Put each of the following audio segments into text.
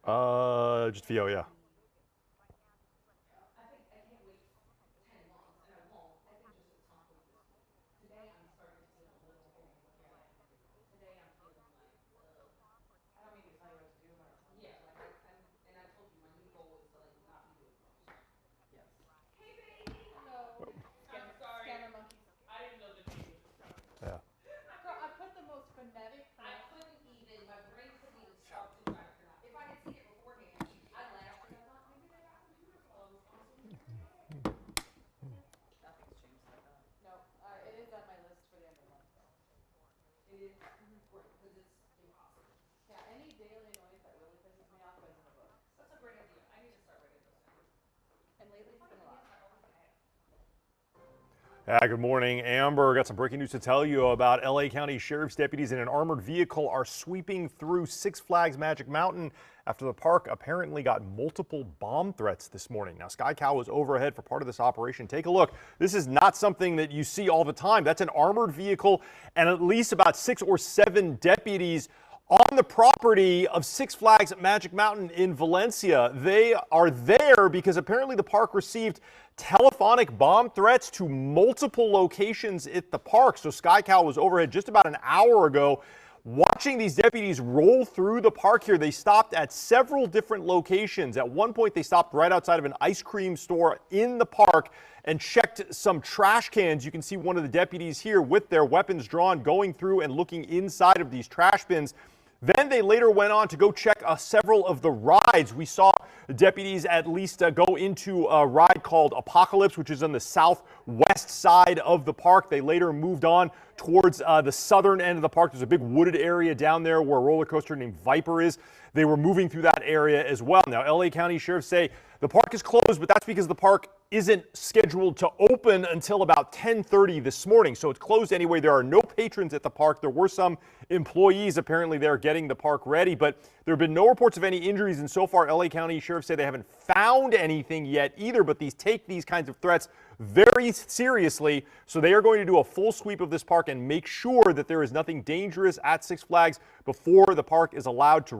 Just VO, yeah. Yeah. Good morning, Amber. Got some breaking news to tell you about LA County Sheriff's deputies in an armored vehicle are sweeping through Six Flags Magic Mountain after the park apparently got multiple bomb threats this morning. Now, Sky Cow was overhead for part of this operation. Take a look. This is not something that you see all the time. That's an armored vehicle and at least about 6 or 7 deputies on the property of Six Flags Magic Mountain in Valencia. They are there because apparently the park received telephonic bomb threats to multiple locations at the park. So Sky Cow was overhead just about an hour ago watching these deputies roll through the park here. They stopped at several different locations. At one point, they stopped right outside of an ice cream store in the park and checked some trash cans. You can see one of the deputies here with their weapons drawn going through and looking inside of these trash bins. Then they later went on to go check several of the rides. We saw deputies at least go into a ride called Apocalypse, which is on the southwest side of the park. They later moved on towards the southern end of the park. There's a big wooded area down there where a roller coaster named Viper is. They were moving through that area as well. Now, LA County sheriffs say the park is closed, but that's because the park isn't scheduled to open until about 10:30 this morning. So it's closed anyway. There are no patrons at the park. There were some employees apparently there getting the park ready, but there have been no reports of any injuries. And so far, LA County sheriffs say they haven't found anything yet either, but take these kinds of threats very seriously. So they are going to do a full sweep of this park and make sure that there is nothing dangerous at Six Flags before the park is allowed to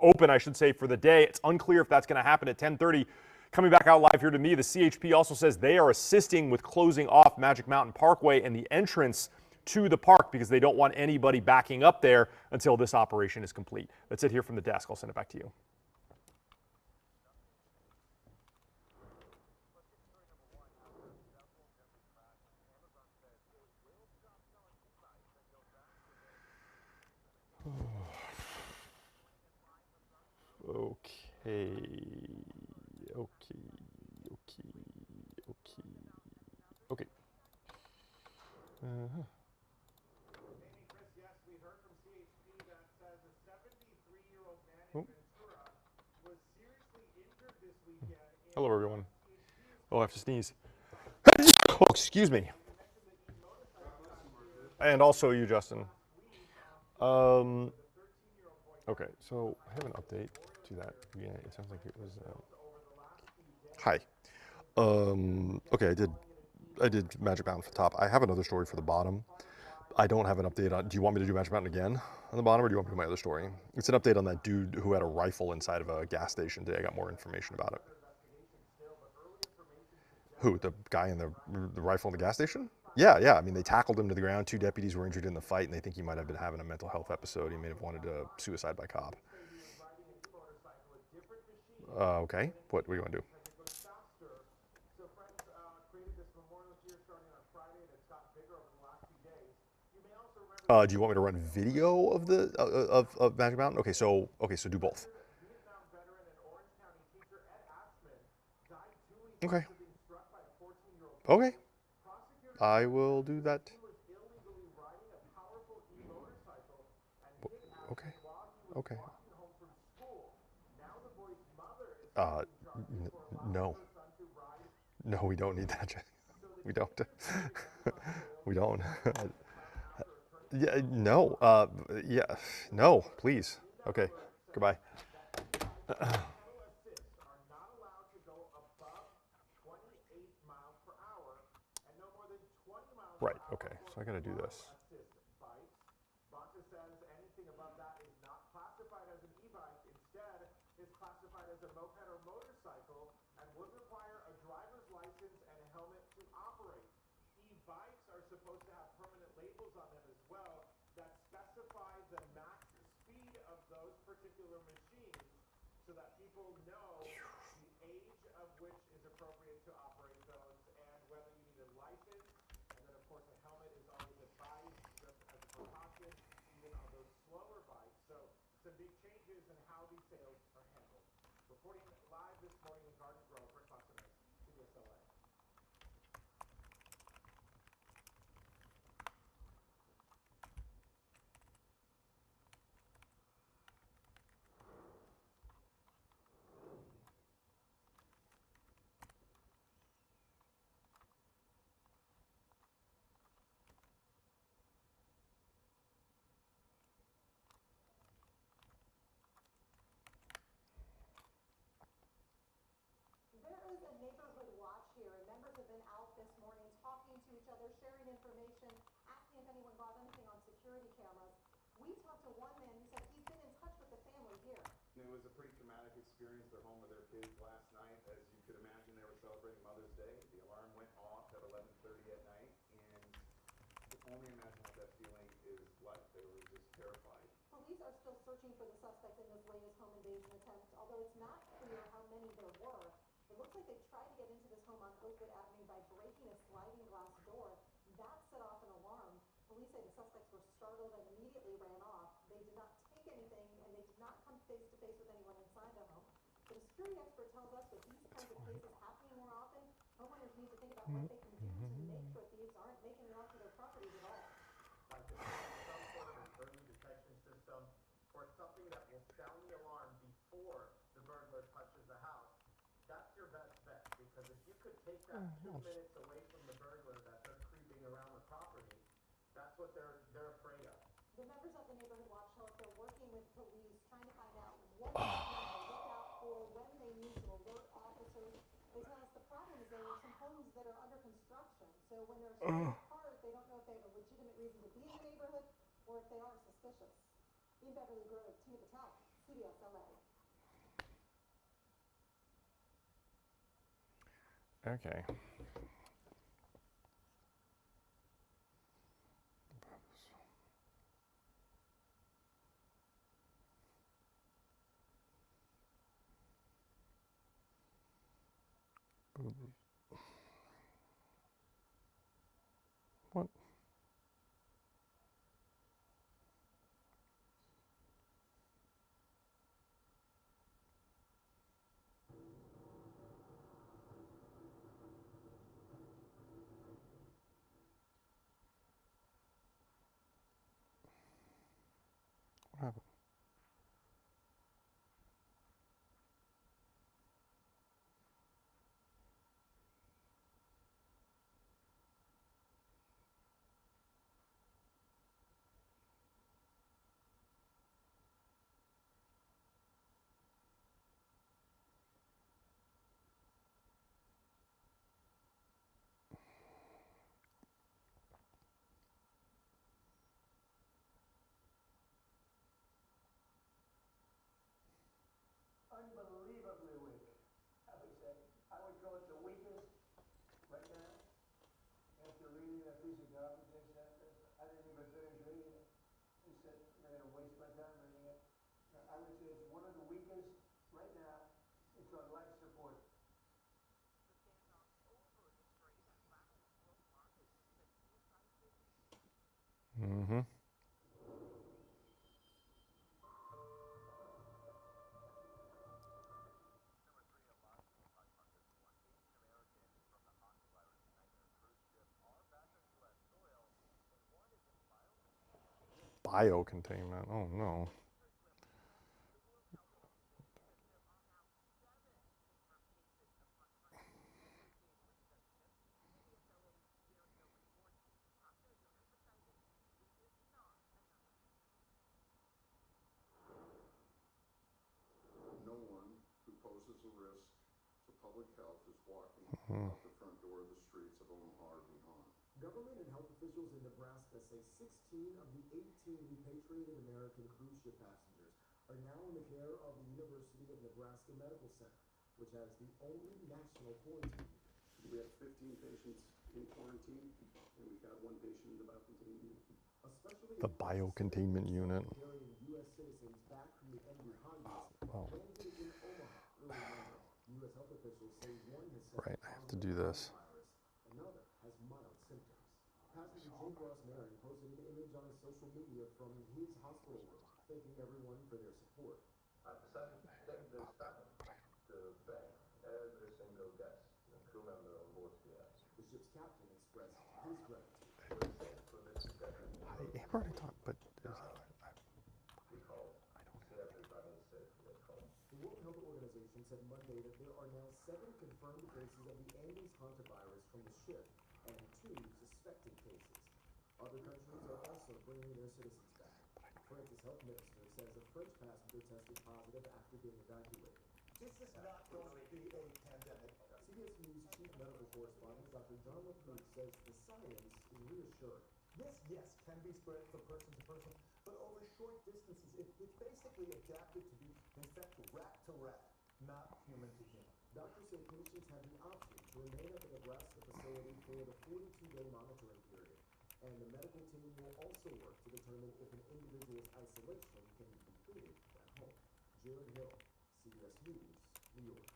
open, I should say, for the day. It's unclear if that's going to happen at 10:30. Coming back out live here to me, the CHP also says they are assisting with closing off Magic Mountain Parkway and the entrance to the park because they don't want anybody backing up there until this operation is complete. That's it here from the desk. I'll send it back to you. Okay. Okay. Uh-huh. Yes, we heard from CHP that says a 73-year-old man in Ventura was seriously injured this weekend. Hello, everyone. Oh, I have to sneeze. Oh, excuse me. And also you, Justin. Okay, so I have an update to that. Yeah, it sounds like it was. Hi. Okay, I did Magic Mountain for the top. I have another story for the bottom. I don't have an update on. Do you want me to do Magic Mountain again on the bottom, or do you want me to do my other story? It's an update on that dude who had a rifle inside of a gas station today. I got more information about it. Who? The guy in the rifle in the gas station? Yeah. I mean, they tackled him to the ground. 2 deputies were injured in the fight, and they think he might have been having a mental health episode. He may have wanted to suicide by cop. Okay. What do you want to do? Do you want me to run video of the of Magic Mountain? Okay, so do both. Okay. Okay. I will do that. Okay. Okay. No. No, we don't need that. We don't. We don't. Yeah. No. Yeah. No. Please. Okay. Goodbye. Right. Okay. So I got to do this. a moped or motorcycle and would require a driver's license and a helmet to operate. E-bikes are supposed to have permanent labels on them as well that specify the max speed of those particular machines so that people know the age of which is appropriate to operate those and whether you need a license. And then, of course, a helmet is always advised just as a precaution, even on those slower bikes. So some big changes in how these sales are handled. Reporting live this morning in Garden Grove, Rick Boston, CBS LA. There is a neighborhood watch here, and members have been out this morning talking to each other, sharing information, asking if anyone got anything on security cameras. We talked to one man who said he's been in touch with the family here. It was a pretty traumatic experience. They're home with their kids last night. As you could imagine, they were celebrating Mother's Day. The alarm went off at 11:30 at night, and you can only imagine what that feeling is like. They were just terrified. Police are still searching for the suspects in this latest home invasion attempt, although it's not clear how many there were. It looks like they tried to get into this home on Oakwood Avenue by breaking a sliding glass door. That set off an alarm. Police say the suspects were startled and immediately ran off. They did not take anything, and they did not come face to face with anyone inside the home. But a security expert tells us with these kinds of cases happening more often, homeowners need to think about what they can do to make sure thieves aren't making it onto their properties at all. Like some sort of an early detection system or something that will sound the alarm before the burglar touches the house. That's your best bet, because if you could take that 2 minutes away from the burglar that they're creeping around the property, that's what they're afraid of. The members of the neighborhood watch tell us they're working with police, trying to find out what they need to look out for, when they need to alert officers. They tell us the problem is there are some homes that are under construction, so when they're storing cars, they don't know if they have a legitimate reason to be in the neighborhood or if they are suspicious. In Beverly Grove, Tina Patel, CBS LA. Okay. What? What happened? Unbelievably weak. I would say, I would call it the weakest right now. After reading that piece of garbage they sent us, I didn't even finish reading it. They said, I'm gonna waste my time reading it. I would say it's one of the weakest right now. It's on life support. Mm-hmm. Biocontainment. Oh no. No one who poses a risk to public health is walking out the front door of the streets of Omaha or beyond. Government and health officials in Nebraska say 16 of the 18 repatriated American cruise ship passengers are now in the care of the University of Nebraska Nebraska Medical Center, which has the only national quarantine. We have 15 patients in quarantine, and we've got 1 patient in the biocontainment unit. Especially The biocontainment unit. carrying U.S. citizens back from the enemy Honduras Wow. landed in Omaha early Monday. U.S. health officials say one has tested Right, I have to positive do for this. the virus, another has mild symptoms. Pastor Jake Ross Marion posted an image on his social media from his hospital room, thanking everyone for their support. I've decided to take this time to thank every single guest and crew member on board here. The ship's captain expressed his gratitude. For this together. Amber, I talk, but We hope to see everybody safely at home. The World Health Organization said Monday that there are now 7 confirmed cases of the Andes hantavirus from the ship and 2 suspected cases. Other countries are also bringing their citizens back. France's health minister says a French passenger tested positive after being evacuated. This is not going to be a pandemic. CBS News chief medical correspondent Dr. John LaFleur says the science is reassuring. This, yes, can be spread from person to person, but over short distances. It's basically adapted to be infected rat to rat, not human to human. Doctors say patients have the option to remain at the Nebraska facility for the 42-day monitoring period, and the medical team will also work to determine if an individual's isolation can be completed at home. Jared Hill, CBS News, New York.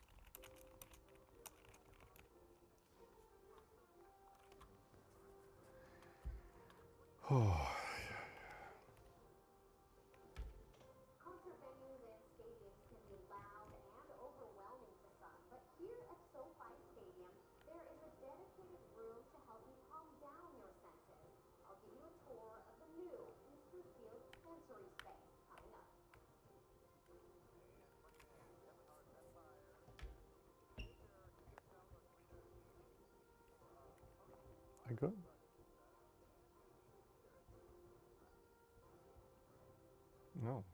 Concert venues and stadiums can be loud and overwhelming to some, but here at SoFi Stadium, there is a dedicated room to help you calm down your senses. I'll give you a tour of the new Easter Seals sensory space coming up. I good? No.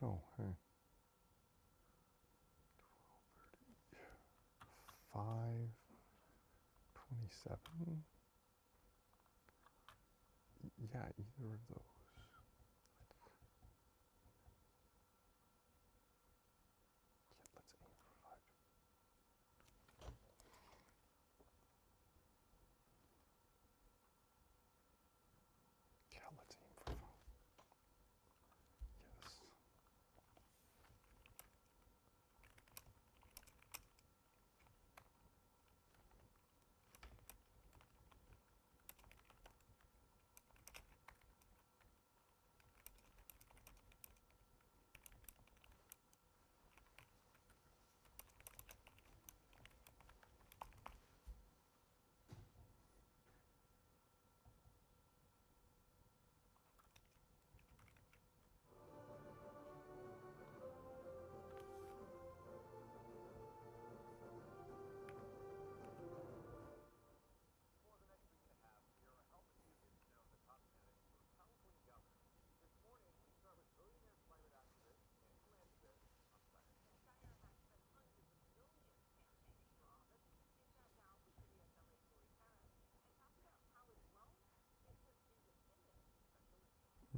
Oh, hey. 5:27. Yeah, either of those. Yeah, let's aim for 5. Yeah, let's aim for 5. Yes.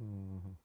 Mm-hmm.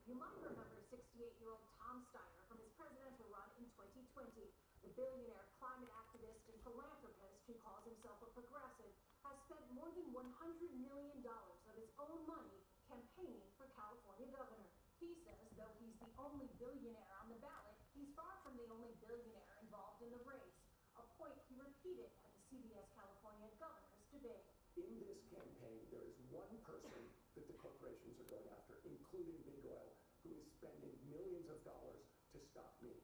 You might remember 68-year-old Tom Steyer from his presidential run in 2020. The billionaire climate activist and philanthropist who calls himself a progressive has spent more than $100 million of his own money campaigning for California governor. He says though he's the only billionaire on the ballot, he's far from the only billionaire involved in the race, a point he repeated at the CBS California governor's debate. In this campaign, there is one person that the corporations are going after, including Big Oil, who is spending millions of dollars to stop me.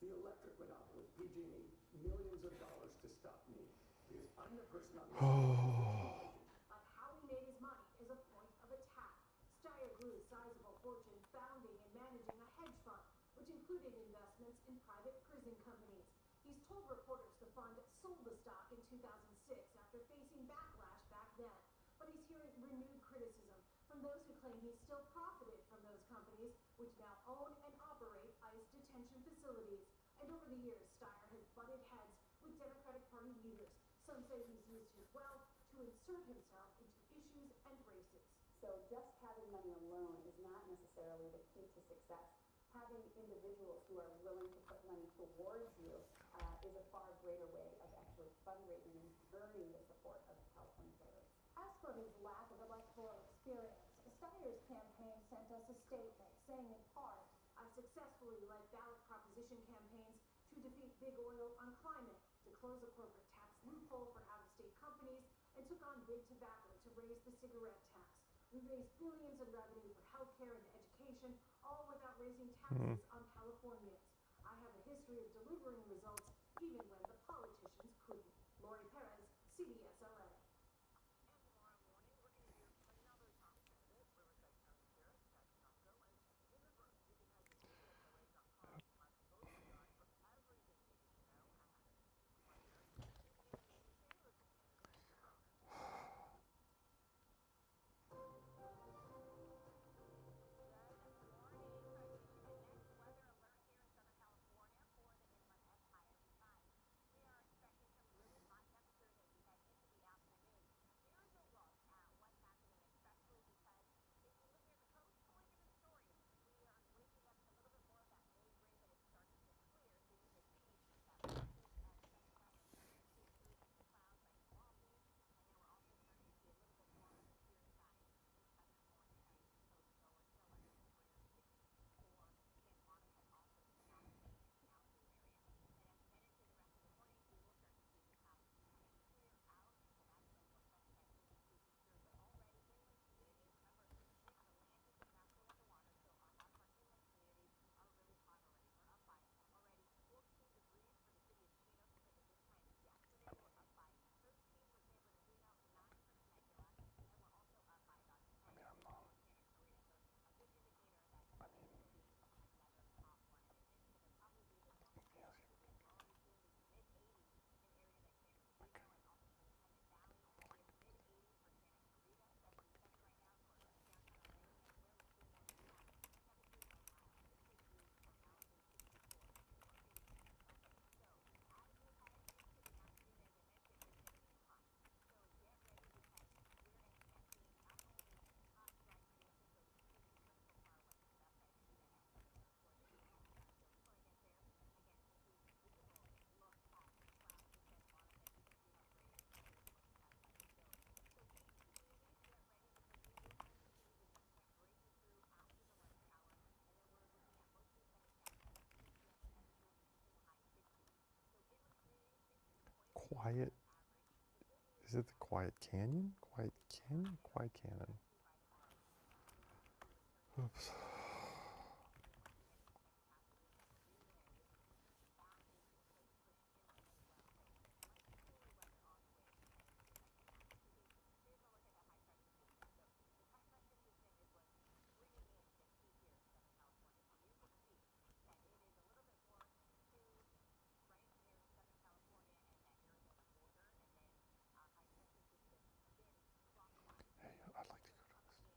The electric monopolist, PG&E, millions of dollars to stop me. Because I'm the person on the But how he made his money is a point of attack. Steyer grew his sizable fortune founding and managing a hedge fund, which included investments in private prison companies. He's told reporters the fund sold the stock in 2006 after facing backlash back then. But he's hearing renewed criticism from those who claim he still profited from those companies, which now own and operate ICE detention facilities. And over the years, Steyer has butted heads with Democratic Party leaders. Some say he's used his wealth to insert himself into issues and races. So just having money alone is not necessarily the key to success. Having individuals who are willing to put money towards you is a far greater way of actually fundraising and earning the support of California voters. As for his lack of electoral experience, Steyer's campaign sent us a statement saying in part, I successfully led ballot proposition campaigns to defeat Big Oil on climate, to close a corporate tax loophole for out-of-state companies, and took on big tobacco to raise the cigarette tax. We raised billions in revenue for healthcare and education, all without raising taxes on Californians. I have a history of delivering results even when the politicians couldn't. Lori Perez, CBS LA. Quiet. Is it the Quiet Canyon? Quiet Canyon? Quiet Canyon. Oops. Hey, I'd like to go to this.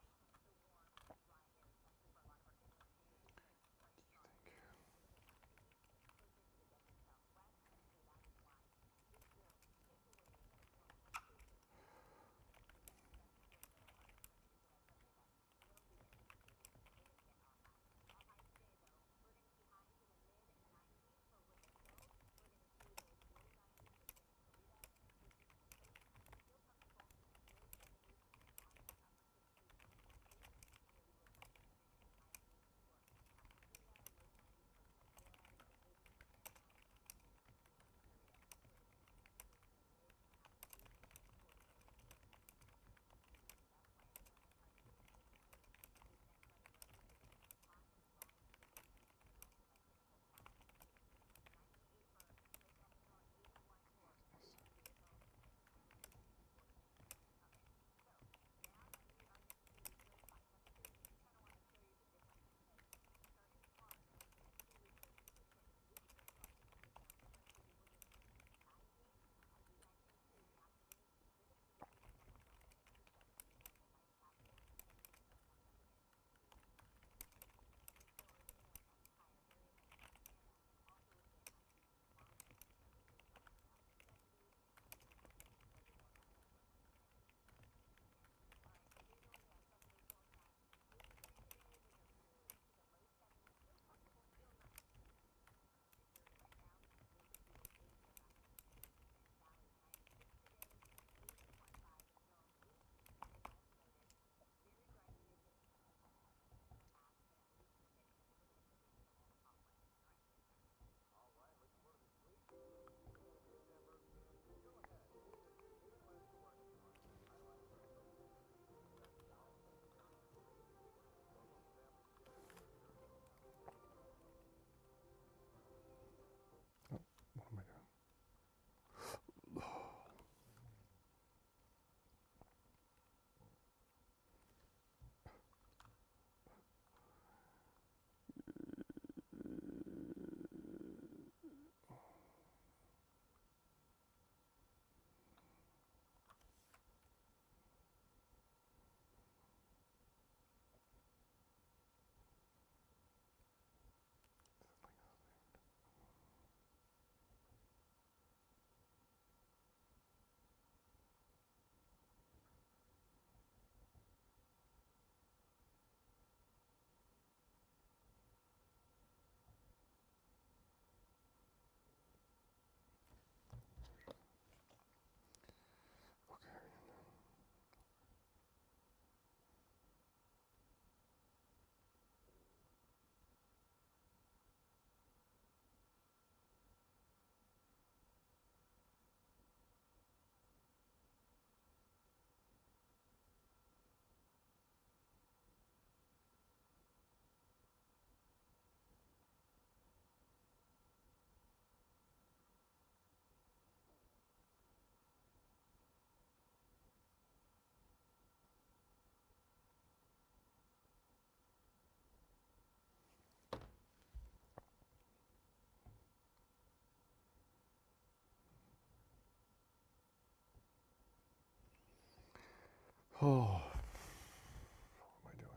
Oh, what am I doing?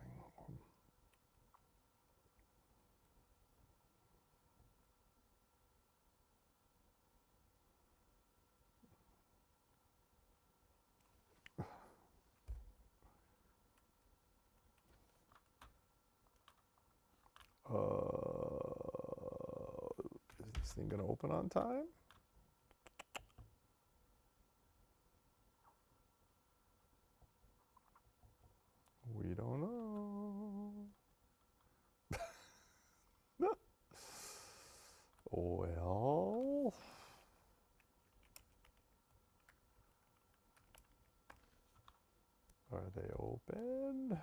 Is this thing gonna open on time? We don't know. Well, are they open?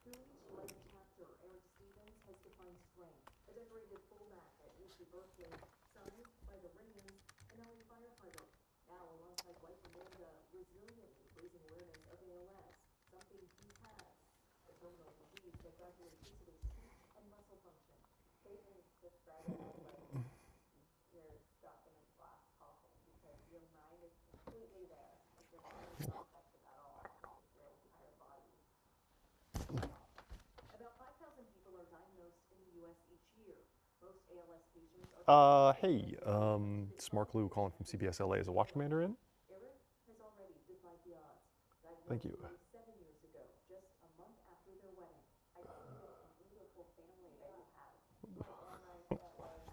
Through each life chapter, Eric Stevens has defined strength. A decorated fullback at UC Berkeley, signed by the Rams, an LA firefighter. Now, alongside wife Amanda, resiliently raising awareness of ALS, something he has, a terminal disease that gradually takes away speech and muscle function. Patients describe it as like you're stuck in a glass coffin because your mind is completely there, but your body is not affected at all. Your entire body. About 5,000 people are diagnosed in the U.S. each year. Most ALS patients are... Hey, it's Mark Liu calling from CBS LA. Is a watch commander in? Eric has already defied the odds. Thank you. 7 years ago, just a month after their wedding. I see this beautiful family that you have. Like Anna said,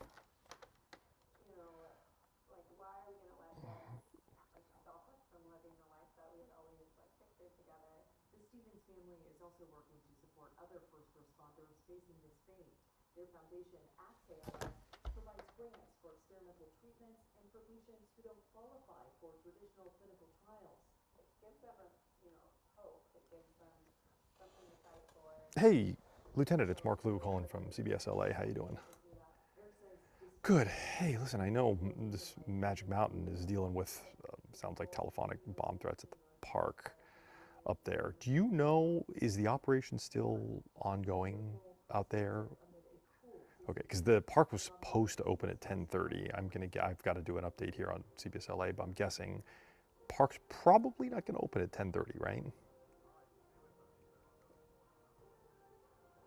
you know, like why are we gonna let this like stop us from living the life that we had always like pictured together? The Stevens family is also working to support other first responders facing this fate. Their foundation, Acts ALS, provides grants for experimental treatments and for patients who don't qualify for traditional clinical trials. It gives them a, you know, hope. It gives them something to fight for. Hey, Lieutenant, it's Mark Liu calling from CBS LA. How you doing? Good. Hey, listen, I know this Magic Mountain is dealing with, sounds like telephonic bomb threats at the park up there. Do you know, is the operation still ongoing out there? Okay, because the park was supposed to open at 10:30. I've got to do an update here on CBS LA, but I'm guessing park's probably not going to open at 10:30, right?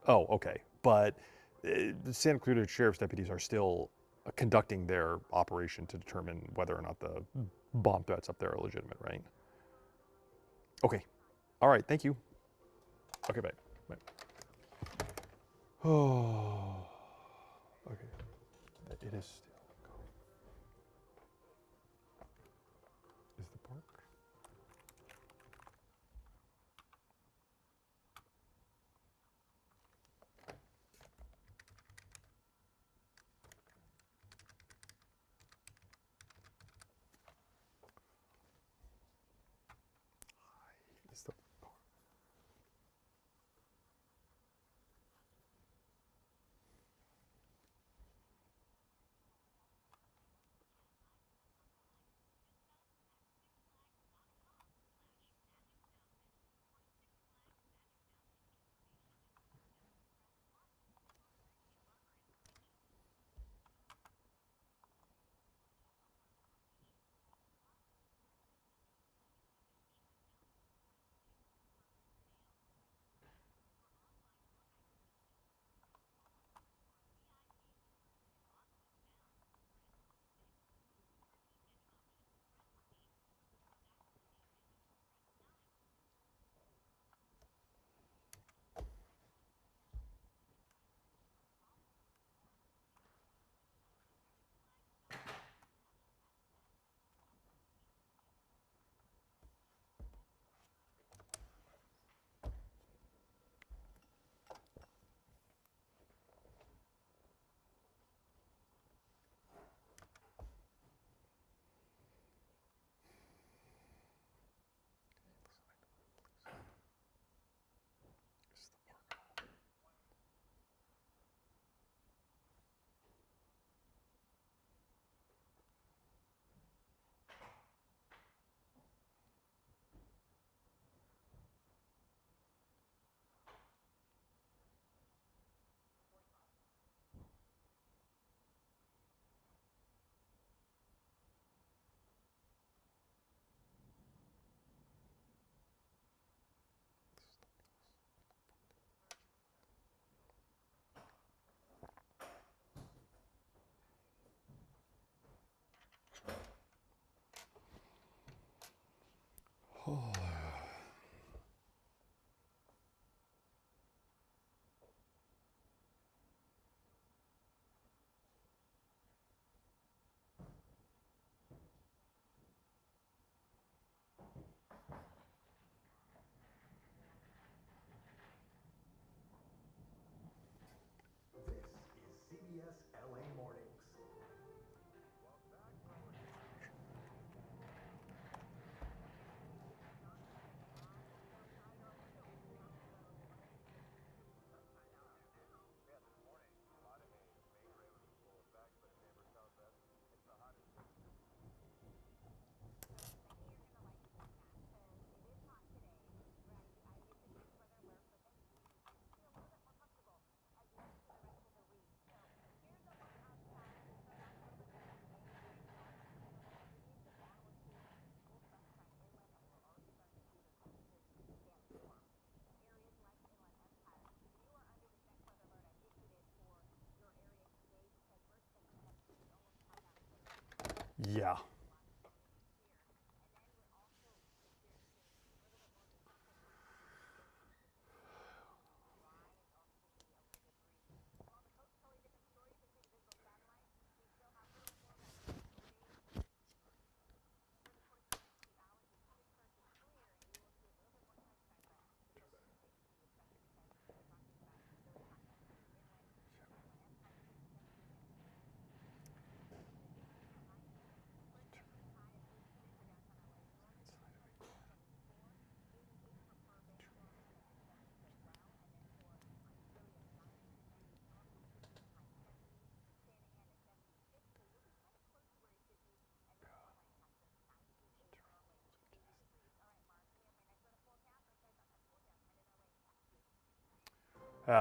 Oh, okay. But the Santa Clarita Sheriff's deputies are still conducting their operation to determine whether or not the bomb threats up there are legitimate, right? Okay. All right. Thank you. Okay, bye. Bye. Oh, okay. It is still. Is the park? Is the park? This is CBS LA Mornings. Yeah.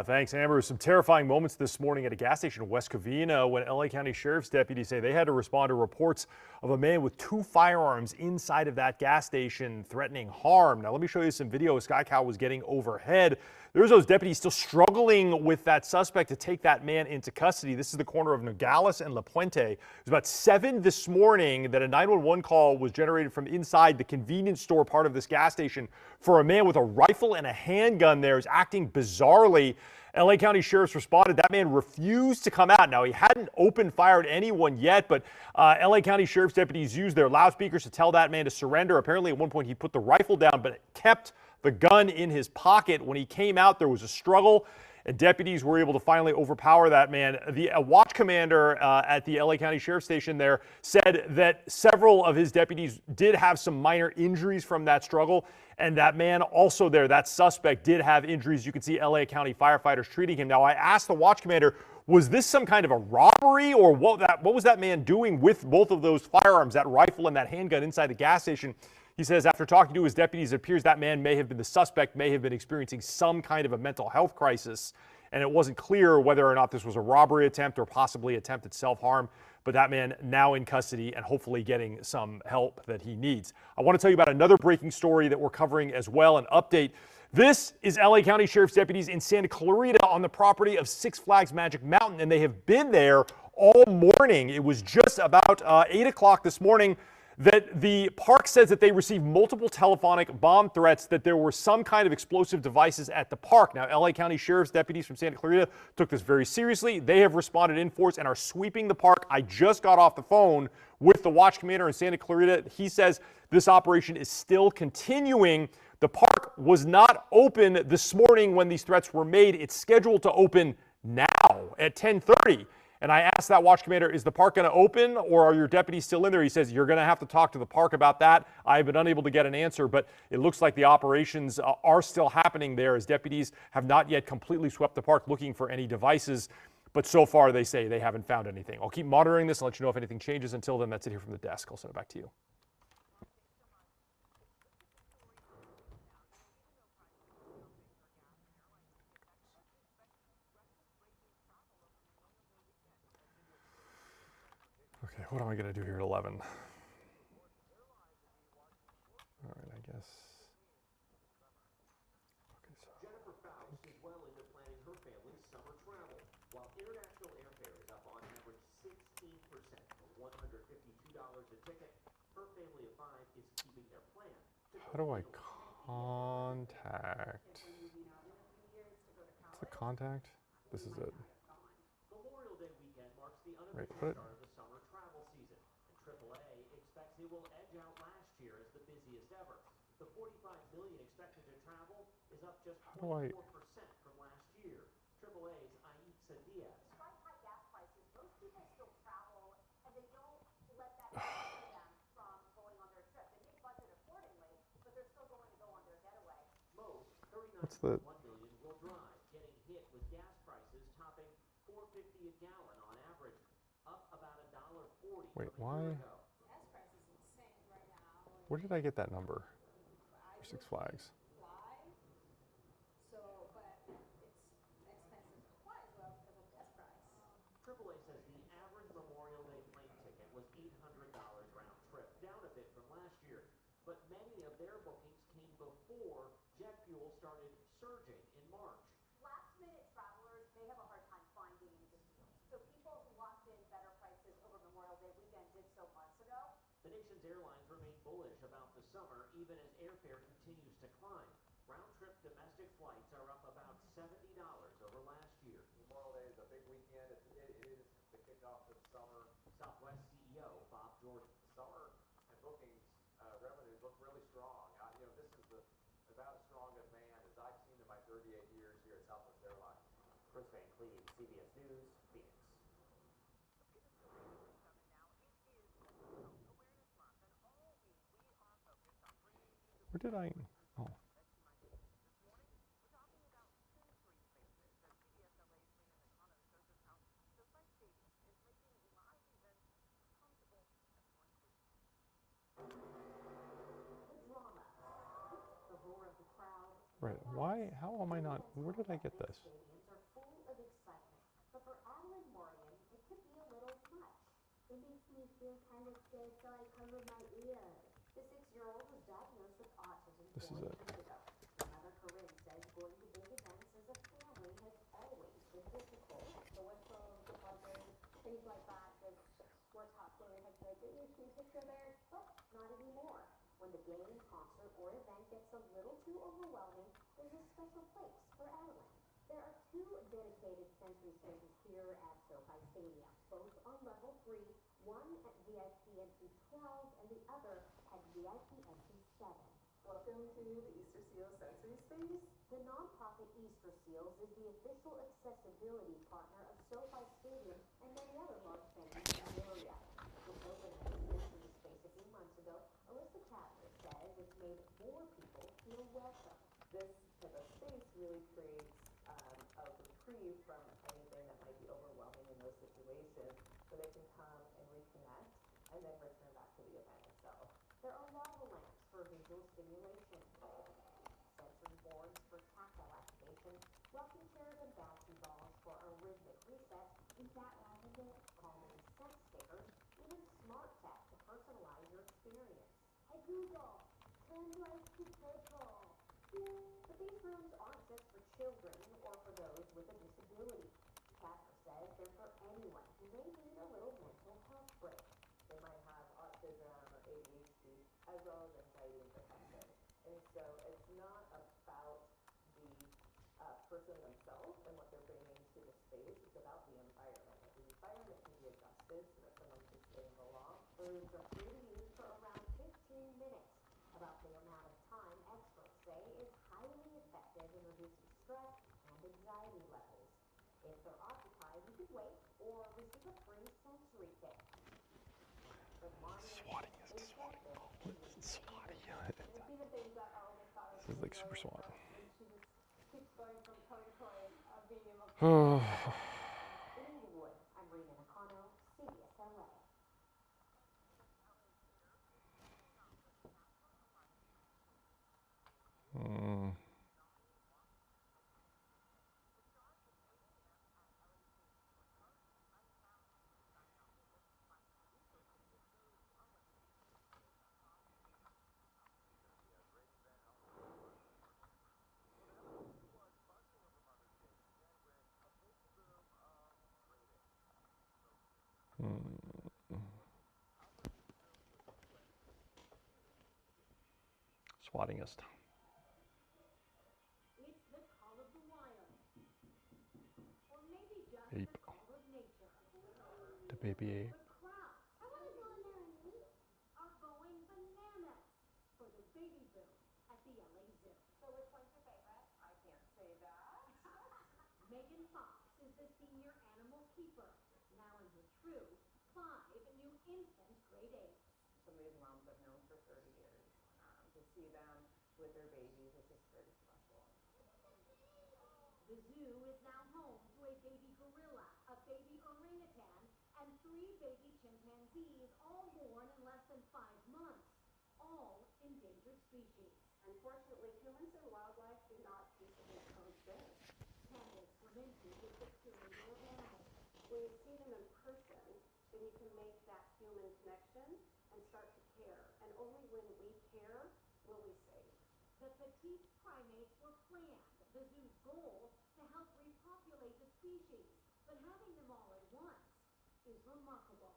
Thanks, Amber. Some terrifying moments this morning at a gas station in West Covina when LA County Sheriff's deputies say they had to respond to reports of a man with 2 firearms inside of that gas station threatening harm. Now, let me show you some video Sky Cow was getting overhead. There's those deputies still struggling with that suspect to take that man into custody. This is the corner of Nogales and La Puente. It was about 7 this morning that a 911 call was generated from inside the convenience store part of this gas station for a man with a rifle and a handgun there is acting bizarrely. LA County sheriffs responded. That man refused to come out. Now, he hadn't opened fire at anyone yet, but LA County sheriff's deputies used their loudspeakers to tell that man to surrender. Apparently, at one point, he put the rifle down, but kept the gun in his pocket. When he came out, there was a struggle, and deputies were able to finally overpower that man. The watch commander at the LA County Sheriff's Station there said that several of his deputies did have some minor injuries from that struggle, and that man also there, that suspect, did have injuries. You can see LA County firefighters treating him. Now, I asked the watch commander, was this some kind of a robbery, or what was that man doing with both of those firearms, that rifle and that handgun inside the gas station? He says after talking to his deputies, it appears that man may have been the suspect, may have been experiencing some kind of a mental health crisis, and it wasn't clear whether or not this was a robbery attempt or possibly attempted self-harm. But that man now in custody and hopefully getting some help that he needs. I want to tell you about another breaking story that we're covering as well, an update. This is LA County Sheriff's deputies in Santa Clarita on the property of Six Flags Magic Mountain, and they have been there all morning. It was just about 8 o'clock this morning that the park says that they received multiple telephonic bomb threats, that there were some kind of explosive devices at the park. Now, LA County Sheriff's deputies from Santa Clarita took this very seriously. They have responded in force and are sweeping the park. I just got off the phone with the watch commander in Santa Clarita. He says this operation is still continuing. The park was not open this morning when these threats were made. It's scheduled to open now at 10:30. And I asked that watch commander, is the park going to open or are your deputies still in there? He says, you're going to have to talk to the park about that. I've been unable to get an answer, but it looks like the operations are still happening there as deputies have not yet completely swept the park looking for any devices. But so far, they say they haven't found anything. I'll keep monitoring this and let you know if anything changes. Until then, that's it here from the desk. I'll send it back to you. Okay, what am I going to do here at 11? All right, I guess. Okay, so. Jennifer Faust is well into planning her family's summer travel. While international airfare is up on average 16%, or $152 a ticket, her family of 5 is keeping their plan. How do I contact? What's the contact? This is it. Memorial Day weekend marks the Wait, unofficial what? start of the summer travel season, and AAA expects it will edge out last year as the busiest ever. The 45 million expected to travel is up just 24% from last year. AAA's Aitza Diaz. Despite high gas prices, most people still travel, and they don't let that deter them from going on their trip. They may budget accordingly, but they're still going to go on their getaway. Most, What's the 39.1 million, will drive, getting hit with gas prices topping $4.50 a gallon on average, up about $1.40 wait? from a Why? year ago. Gas price is insane right now. Where did I get that number? For Six Flags. Fly. So, but it's expensive to fly as well because of gas price. AAA says the average Memorial Day plane ticket was $800 round trip, down a bit from last year. But many of their bookings came before jet fuel started surging in March. Last-minute travelers may have a hard time finding good deals. So people who locked in better prices over Memorial Day weekend did so months ago. The nation's airlines remain bullish about the summer, even as airfare continues to climb. Round-trip domestic flights are up about $70 over last year. Memorial Day is a big weekend. It is the kickoff to the summer. Southwest CEO Bob Jordan. Summer and bookings revenues look really strong. This is about as strong a demand as I've seen in my 38 years here at Southwest Airlines. Chris Van Cleve, CBS News, Phoenix. Where did I? Oh. The drama, the roar of the crowd. Right. Why? How am I not? Where did I get this? Stadiums are full of excitement, but for Adeline Morgan, it could be a little much. It makes me feel kind of scared, so I cover my ears. The 6-year-old was diagnosed with autism This 4 is it. years ago. Mother Corinne says going to big events as a family has always been difficult. The whistles, the buzzers, things like that just were tough when we had to get your shoe picture there. But not anymore. When the game, concert, or event gets a little too overwhelming, there's a special place for Adeline. There are 2 dedicated sensory spaces here at SoFi Stadium, both on level 3, one at VIP entry 12 and the other at VIP entry 7. Welcome to the Easter Seal Sensory Space. The nonprofit Easter Seals is the official accessibility partner of SoFi Stadium and many other large venues in the area. With opening this sensory space a few months ago, Alyssa Kapler says it's made more people feel welcome. This type of space really creates a reprieve from anything that might be overwhelming in those situations, so they can come and reconnect and then return back to the event itself. There are lava lamps for visual stimulation, sensory boards for tactile activation, rocking chairs and bouncy balls for a rhythmic reset, Is that lavender? calming scent stickers, even smart tech to personalize your experience. Hey Google, turn lights to purple. But these rooms aren't just for children or for those with a disability. Kapler says they're for anyone who may need a little mental health break. They might have autism or ADHD, as well as anxiety and depression. And so it's not about the person themselves and what they're bringing to the space. It's about the environment. The environment can be adjusted so that someone can stay in the long. The rooms are free to use for around 15 minutes. About the amount of time experts say is highly effective in reducing stress and anxiety levels. If they're occupied, you can wait or receive a free sensory kit. But Swatting is the swatting. Oh, what is the swatting? You see the things that are almost thought This is like super SWAT. and she just keeps going from toy to toy of being able to. In Inglewood, I'm Rena Nakano, CBS LA. Swattingist. It's the call of the wild. Or maybe just Ape. the call of nature. The baby ape. But crowds, I want to go in there and eat, are going bananas for the baby boom at the LA Zoo. So which one's your favorite? I can't say that. Megan Fox is the senior animal keeper, now in her true 5 new infant grade apes. Some of these moms I've known for 30 years. To see them with their babies is just very special. The zoo is now home to a baby gorilla, a baby orangutan, and 3 baby chimpanzees, all born in less than 5 months, all endangered species. Unfortunately, humans and wildlife do not peaceably coexist. Candace Clementi is the curator of animals. When you see them in person, then you can make that human connection and start to care. And only when we care will we save. The petite primates were planned. The zoo's goal to help repopulate the species, but having them all at once is remarkable.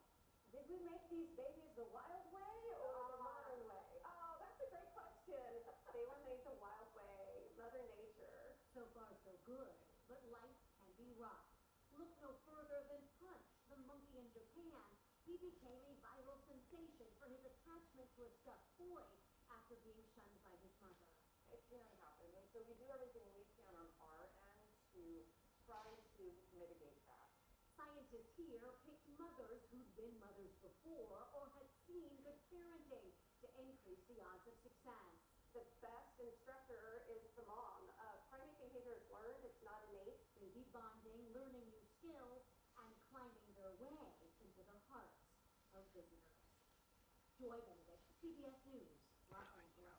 Did we make these babies the wild way or the modern way? Oh, that's a great question. They were made the wild way, Mother Nature. So far, so good, but life can be rough. Look no further than Punch, the monkey in Japan. He became a viral sensation for his attachment to a stuffed toy after being shunned by his mother. It can happen, and so we do everything we can on our end to try to mitigate that. Scientists here picked mothers who'd been mothers before or had seen good parenting to increase the odds of success. The best instructor is the mom. Primate behavior is learned, it's not innate. Baby bonding, learning new skills, and climbing their way into the hearts of visitors. Joy Benedict, CBS News, Los Angeles.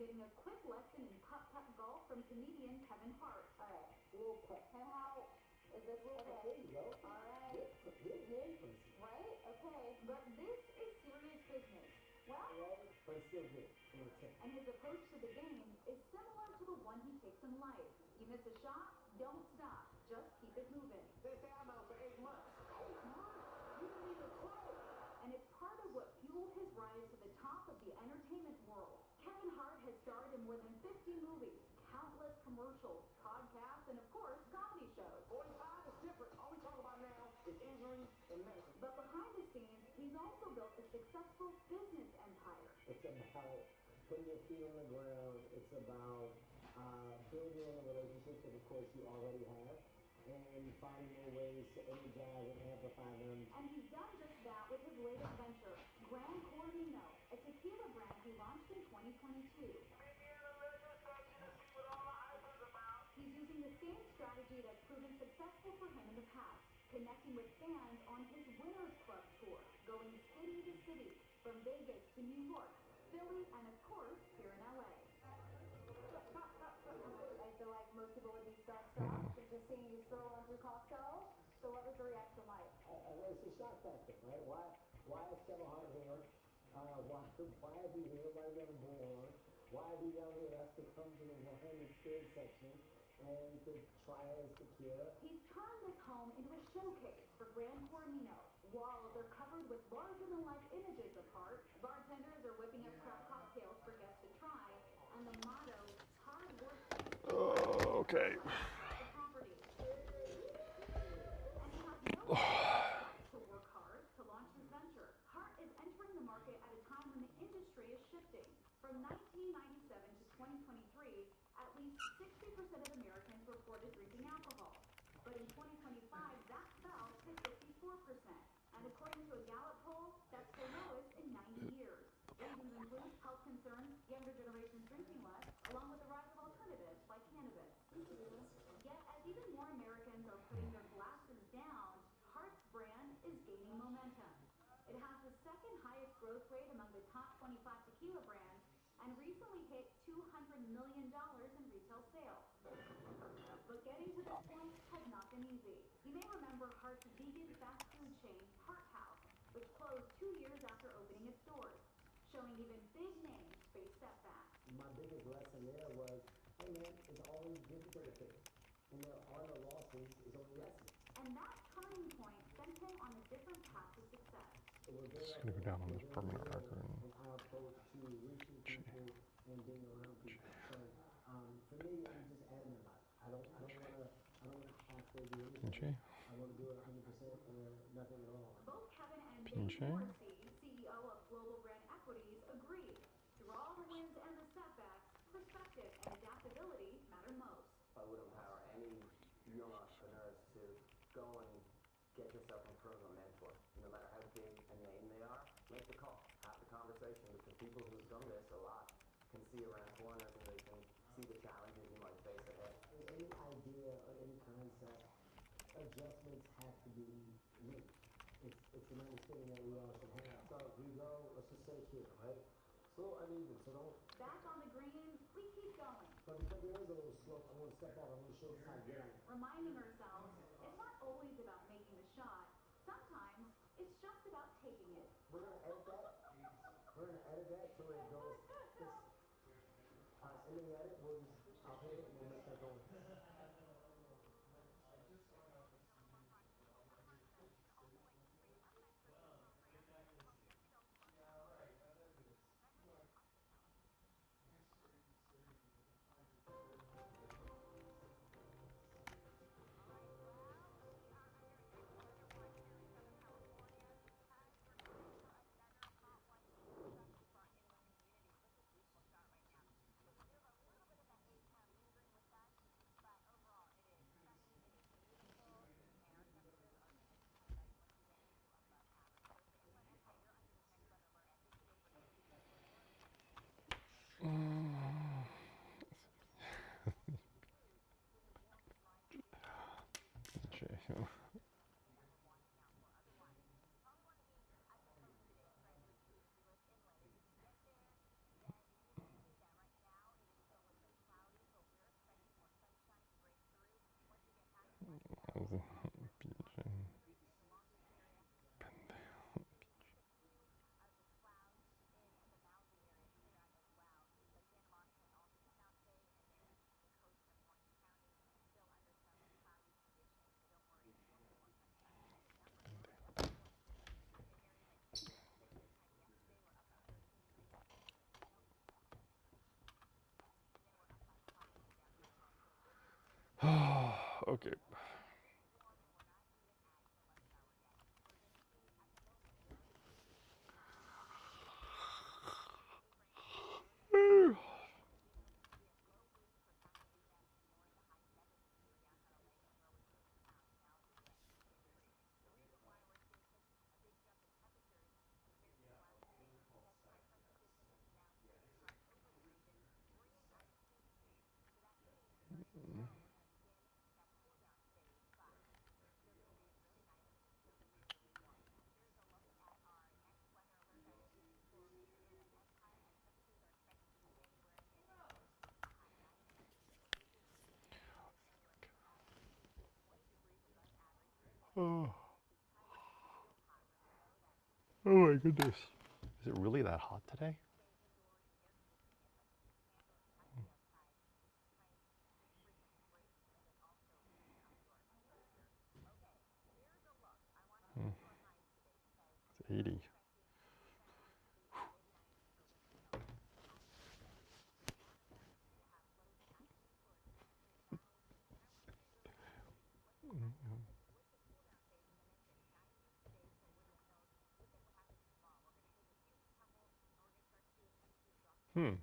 getting a quick lesson in putt-putt golf from comedian Kevin Hart. All right. Little putt. And how is this? Okay. There you go. All right. Very impressive. Right? Okay. But this is serious business. Well, Right? But it's still good. I'm gonna take it. and his approach to the game is similar to the one he takes in life. You miss a shot, don't stop. Just keep it moving. They say I'm out for 8 months. 8 months? You didn't even play. And it's part of what fueled his rise to the top of the entertainment world. Kevin Hart has starred in more than 50 movies, countless commercials, podcasts, and of course, comedy shows. 45 is different. All we talk about now is injuries and medicine. But behind the scenes, he's also built a successful business empire. It's about putting your feet on the ground. It's about building on the relationships that, of course, you already have, and finding more ways to energize and amplify them. And he's done just that with his latest venture, Gran Coronino, a tequila brand he launched in 2022. He's using the same strategy that's proven successful for him in the past, connecting with fans on his Winners Club tour, going city to city, from Vegas to New York, Philly, and of course, here in LA. I feel like most people would be starstruck just seeing you stroll on through Costco. So what was the reaction like? It's a shock factor, right? Why is Kevin Hart here? Why is he here? Why is he on the board? Why is he down here asked to come to the wine and spirit section and to try his tequila? He's turned this home into a showcase for Gran Coronino. Walls are covered with larger-than-life images of Hart. Bartenders are whipping up craft cocktails for guests to try. And the motto, hard work. Okay. The property. And he has no plans to work hard to launch his venture. Hart is entering the market at a time when the industry is shifting. From 1997 to 2023, at least 60% of Americans reported drinking alcohol. But in 2025, that fell to 54%. And according to a Gallup poll, that's the lowest in 90 years. Reasons include health concerns, younger generations drinking less, along with the rise of alternatives like cannabis. Yet, as even more Americans are putting their glasses down, Hart's brand is gaining momentum. It has the second highest growth rate among the top 25 tequila brands and recently hit $200 million in retail sales. But getting to this point has not been easy. You may remember Hart's vegan fast food chain, Hart House, which closed 2 years after opening its doors, showing even big names face setbacks. My biggest lesson there was, hey man, it's always good to take a picture. And there are no losses, it's only lessons. And that turning point sent him on a different path to success. Just gonna go down on this permanent record. And our approach to reaching people and being around people. So for me, I'm just adamant about it. I don't wanna halfway do anything. I wanna do it 100% or nothing at all. Both Kevin and Dave Morrissey, CEO of Global Brand Equities, agreed. Through all the wins and the setbacks, perspective and adaptability matter most. I would empower any young entrepreneurs to go and get yourself in front of a mentor. No matter how big a name they are, make the call, have the conversation, because people who've done this a lot can see around corners and they can see the challenges you might face ahead. Any idea or any concept, adjustments have to be made. It's an understanding that we all should have. So if we go, let's just say here, right? It's a little uneven, so don't. Back on the green, we keep going. But because there is a little slope, I want to step out. I want to show you how to get on it. Reminding ourselves, it's not always about making the shot. Sometimes it's just about taking it. We're gonna edit that. We're gonna edit that to where it goes. This. And then edit, I'll hit it and then make that go. Okay. Oh. Oh my goodness. Is it really that hot today? It's 80. Hmm.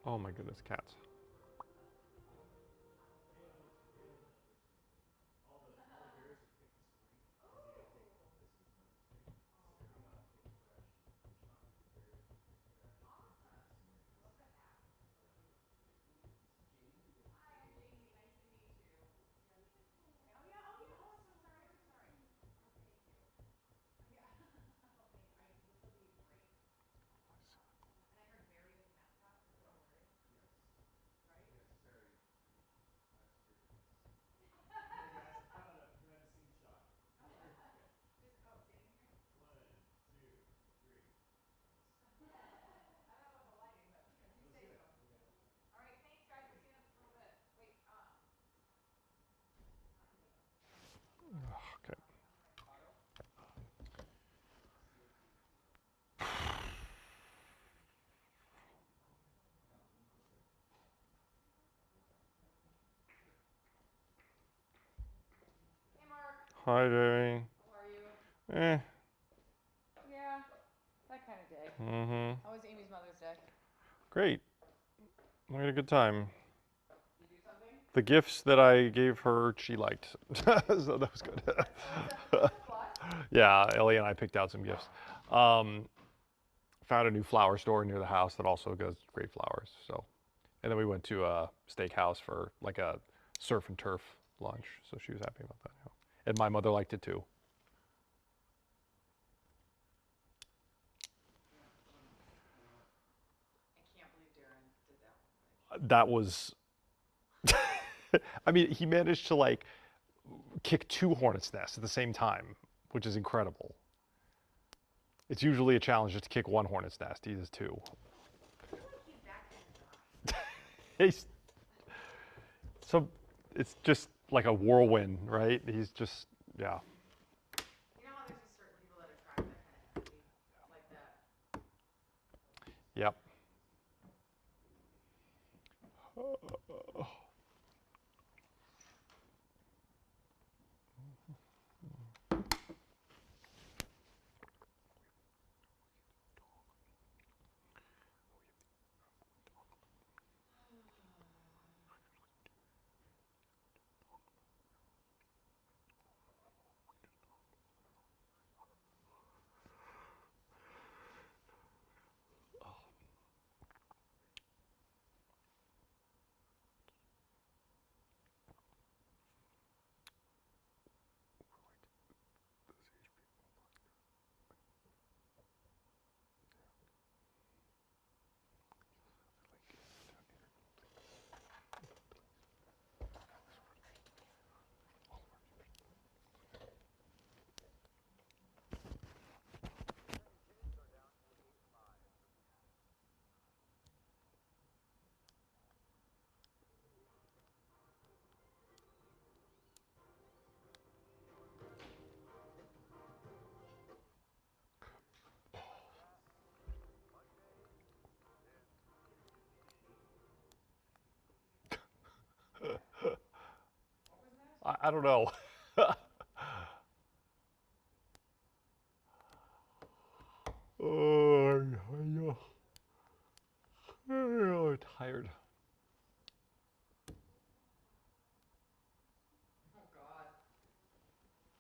Oh my goodness, cats. Okay. Hi, Jamie. How are you? Eh. Yeah, that kind of day. Mm-hmm. How was Amy's Mother's Day? Great. We had a good time. You do something? The gifts that I gave her, she liked. So that was good. That's a plus. Yeah, Ellie and I picked out some gifts. Found a new flower store near the house that also does great flowers. So, and then we went to a steakhouse for like a surf and turf lunch. So she was happy about that. Yeah. And my mother liked it too. I can't believe Darren did that one thing. That was, I mean, he managed to like kick 2 hornets' nests at the same time, which is incredible. It's usually a challenge just to kick 1 hornet's nest. He does 2. I feel like he's that kind of guy. He's, so it's just like a whirlwind, right? He's just, yeah. You know how there's just certain people that attract that kind of energy? Like that. Yep. I don't know. Oh, I'm tired. Oh God.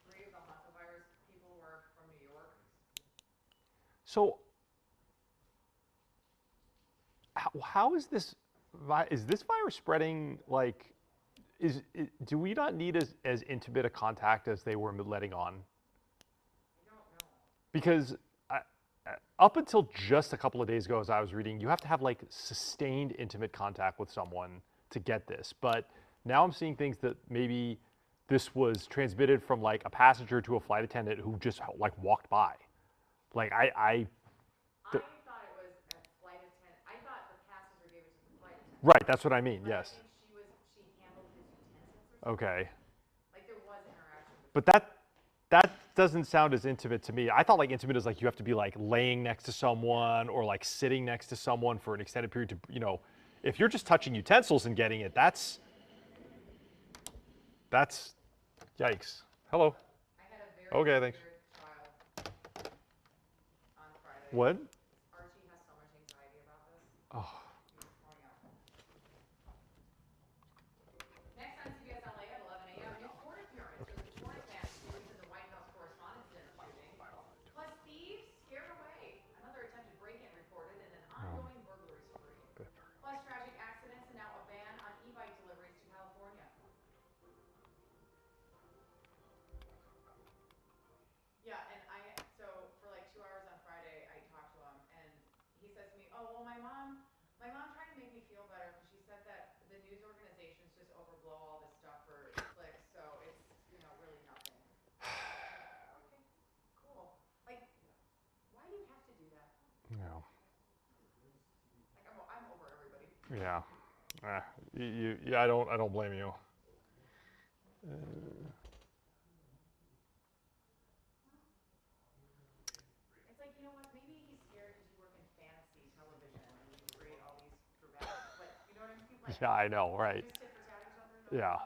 3 of the hantavirus people were from New York. So, how is this? Is this virus spreading? Like, do we not need as intimate a contact as they were letting on? I don't know. Because up until just a couple of days ago, as I was reading, you have to have like sustained intimate contact with someone to get this. But now I'm seeing things that maybe this was transmitted from like a passenger to a flight attendant who just like walked by. Like I thought it was a flight attendant. I thought the passenger gave it to the flight attendant. Right, that's what I mean. But Yes. I think she handled his utensils or something. Okay. Like there was interaction between. But that doesn't sound as intimate to me. I thought like intimate is like you have to be like laying next to someone or like sitting next to someone for an extended period to, if you're just touching utensils and getting it, that's yikes. Hello. I had a very Okay, thanks. scared child on Friday. What? Archie has so much anxiety about this. Oh. He was pouring out. Next on CBS LA at 11 a.m., a new court appearance for the torn advance news in the White House Correspondents' Dinner shooting. Plus, thieves scared away. Another attempted break-in reported in an ongoing burglary spree. Plus, tragic accidents and now a ban on e-bike deliveries to California. Yeah, and so for like 2 hours on Friday, I talked to him, and he says to me, "Oh, well, my mom tried to make me feel better because she said that the news organizations just overblow all this stuff for clicks, so it's really nothing." Okay, cool. Like, why do you have to do that? Yeah. Like, I'm over everybody. Yeah. I don't blame you. It's like, you know what? Maybe he's scared because you work in fantasy television and you create all these dramatic, like, you know what I mean? Like, Yeah, I know, right? just tit for tat each other. Yeah.